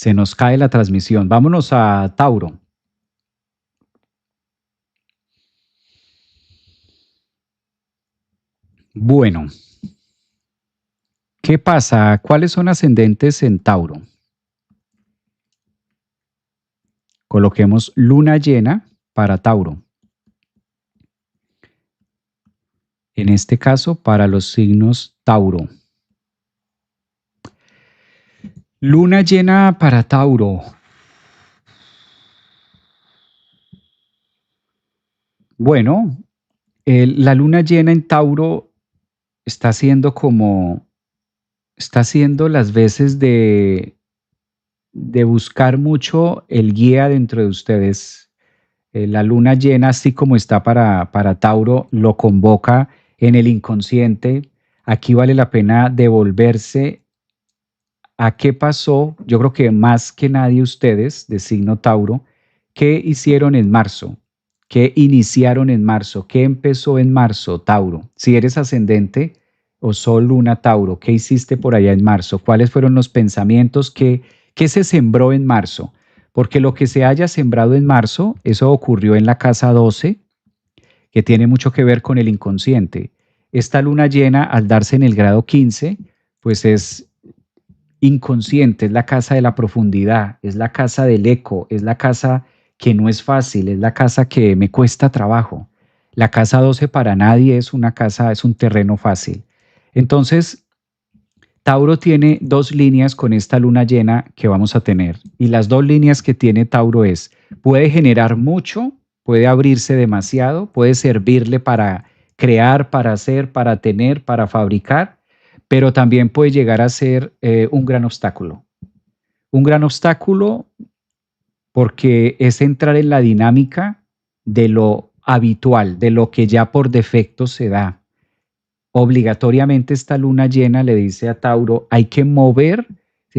Se nos cae la transmisión. Vámonos a Tauro. Bueno, ¿qué pasa? ¿Cuáles son ascendentes en Tauro? Coloquemos luna llena para Tauro. En este caso, para los signos Tauro. Luna llena para Tauro. Bueno, la luna llena en Tauro está haciendo las veces de buscar mucho el guía dentro de ustedes. La luna llena, así como está para Tauro, lo convoca en el inconsciente. Aquí vale la pena devolverse a qué pasó. Yo creo que más que nadie ustedes, de signo Tauro, qué hicieron en marzo, qué iniciaron en marzo, qué empezó en marzo, Tauro. Si eres ascendente o sol, luna, Tauro, ¿qué hiciste por allá en marzo? ¿Cuáles fueron los pensamientos? ¿Qué se sembró en marzo? Porque lo que se haya sembrado en marzo, eso ocurrió en la casa 12, que tiene mucho que ver con el inconsciente. Esta luna llena, al darse en el grado 15, pues es inconsciente, es la casa de la profundidad, es la casa del eco, es la casa que no es fácil, es la casa que me cuesta trabajo. La casa 12 para nadie es una casa, es un terreno fácil. Entonces, Tauro tiene dos líneas con esta luna llena que vamos a tener. Y las dos líneas que tiene Tauro es, puede generar mucho, puede abrirse demasiado, puede servirle para crear, para hacer, para tener, para fabricar, pero también puede llegar a ser un gran obstáculo. Un gran obstáculo porque es entrar en la dinámica de lo habitual, de lo que ya por defecto se da. Obligatoriamente esta luna llena le dice a Tauro, hay que mover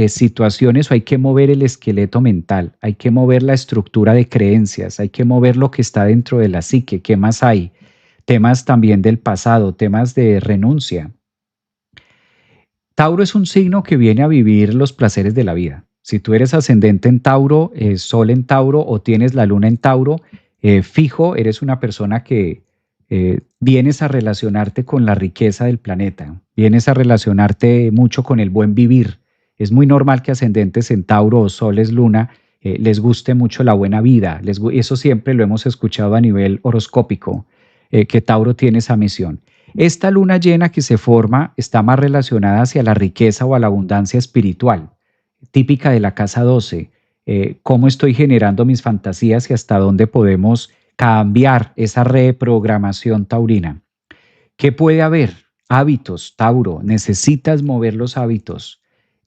situaciones o hay que mover el esqueleto mental, hay que mover la estructura de creencias, hay que mover lo que está dentro de la psique. ¿Qué más hay? Temas también del pasado, temas de renuncia. Tauro es un signo que viene a vivir los placeres de la vida. Si tú eres ascendente en Tauro, sol en Tauro o tienes la luna en Tauro, fijo, eres una persona que vienes a relacionarte con la riqueza del planeta, vienes a relacionarte mucho con el buen vivir. Es muy normal que ascendentes en Tauro o soles luna les guste mucho la buena vida. Eso siempre lo hemos escuchado a nivel horoscópico, que Tauro tiene esa misión. Esta luna llena que se forma está más relacionada hacia la riqueza o a la abundancia espiritual, típica de la casa 12. Cómo estoy generando mis fantasías y hasta dónde podemos cambiar esa reprogramación taurina. ¿Qué puede haber? Hábitos, Tauro, necesitas mover los hábitos.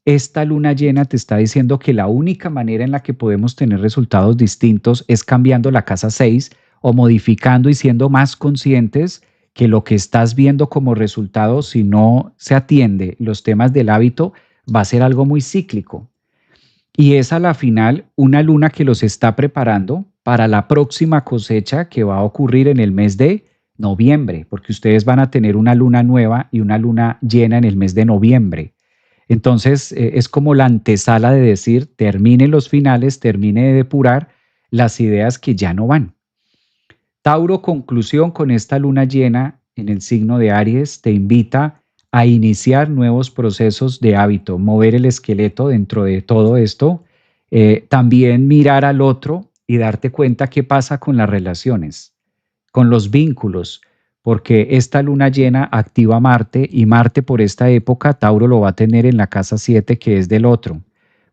Esta luna llena te está diciendo que la única manera en la que podemos tener resultados distintos es cambiando la casa 6 o modificando y siendo más conscientes que lo que estás viendo como resultado, si no se atiende los temas del hábito, va a ser algo muy cíclico. Y es a la final una luna que los está preparando para la próxima cosecha que va a ocurrir en el mes de noviembre, porque ustedes van a tener una luna nueva y una luna llena en el mes de noviembre. Entonces, es como la antesala de decir, termine los finales, termine de depurar las ideas que ya no van. Tauro, conclusión con esta luna llena en el signo de Aries, te invita a iniciar nuevos procesos de hábito, mover el esqueleto dentro de todo esto, también mirar al otro y darte cuenta qué pasa con las relaciones, con los vínculos, porque esta luna llena activa Marte y Marte por esta época, Tauro lo va a tener en la casa 7 que es del otro.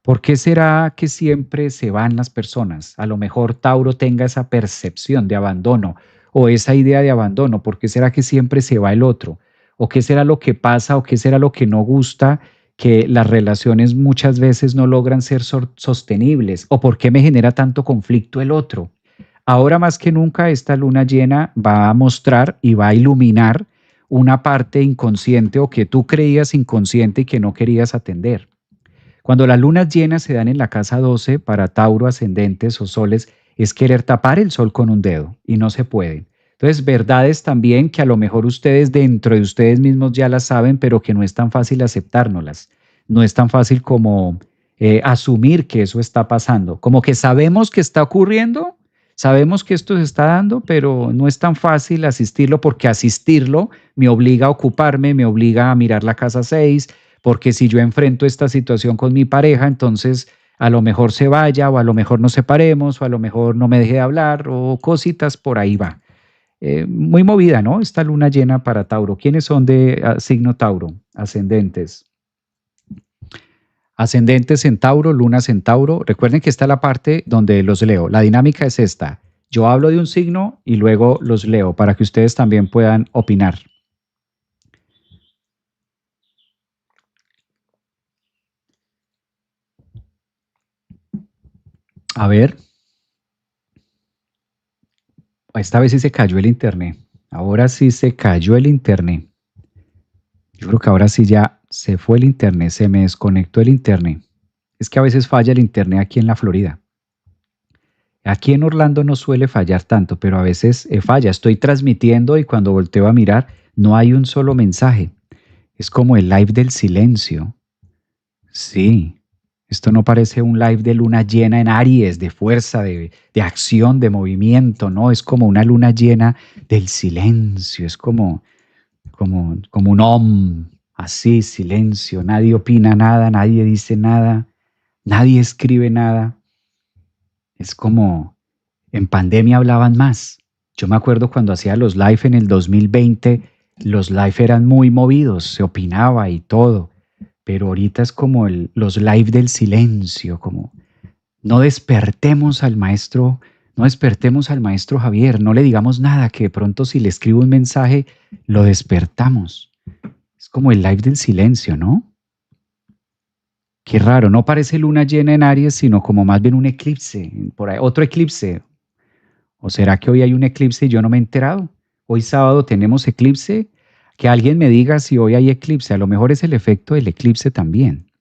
¿Por qué será que siempre se van las personas? A lo mejor Tauro tenga esa percepción de abandono o esa idea de abandono. ¿Por qué será que siempre se va el otro? ¿O qué será lo que pasa o qué será lo que no gusta que las relaciones muchas veces no logran ser sostenibles? ¿O por qué me genera tanto conflicto el otro? Ahora más que nunca esta luna llena va a mostrar y va a iluminar una parte inconsciente o que tú creías inconsciente y que no querías atender. Cuando las lunas llenas se dan en la casa 12 para Tauro, ascendentes o soles, es querer tapar el sol con un dedo y no se puede. Entonces, verdades también que a lo mejor ustedes dentro de ustedes mismos ya las saben, pero que no es tan fácil aceptárnoslas. No es tan fácil como asumir que eso está pasando. Como que sabemos que está ocurriendo, sabemos que esto se está dando, pero no es tan fácil asistirlo porque asistirlo me obliga a ocuparme, me obliga a mirar la casa 6, porque si yo enfrento esta situación con mi pareja, entonces a lo mejor se vaya o a lo mejor nos separemos o a lo mejor no me deje de hablar o cositas por ahí va. Muy movida, ¿no? Esta luna llena para Tauro. ¿Quiénes son de signo Tauro? Ascendentes. Ascendentes en Tauro, lunas en Tauro. Recuerden que está la parte donde los leo. La dinámica es esta. Yo hablo de un signo y luego los leo para que ustedes también puedan opinar. A ver, esta vez sí se cayó el internet. Ahora sí se cayó el internet. Yo creo que ahora sí ya se fue el internet, se me desconectó el internet. Es que a veces falla el internet aquí en la Florida. Aquí en Orlando no suele fallar tanto, pero a veces falla. Estoy transmitiendo y cuando volteo a mirar no hay un solo mensaje. Es como el live del silencio. Sí, esto no parece un live de luna llena en Aries, de fuerza, de acción, de movimiento, no, es como una luna llena del silencio, es como un om, así, silencio, nadie opina nada, nadie dice nada, nadie escribe nada. Es como en pandemia hablaban más. Yo me acuerdo cuando hacía los live en el 2020, los live eran muy movidos, se opinaba y todo, pero ahorita es como los live del silencio, como no despertemos al maestro, no despertemos al maestro Javier, no le digamos nada, que de pronto si le escribo un mensaje, lo despertamos. Es como el live del silencio, ¿no? Qué raro, no parece luna llena en Aries, sino como más bien un eclipse, por ahí, otro eclipse. ¿O será que hoy hay un eclipse y yo no me he enterado? Hoy sábado tenemos eclipse. Que alguien me diga si hoy hay eclipse. A lo mejor es el efecto del eclipse también.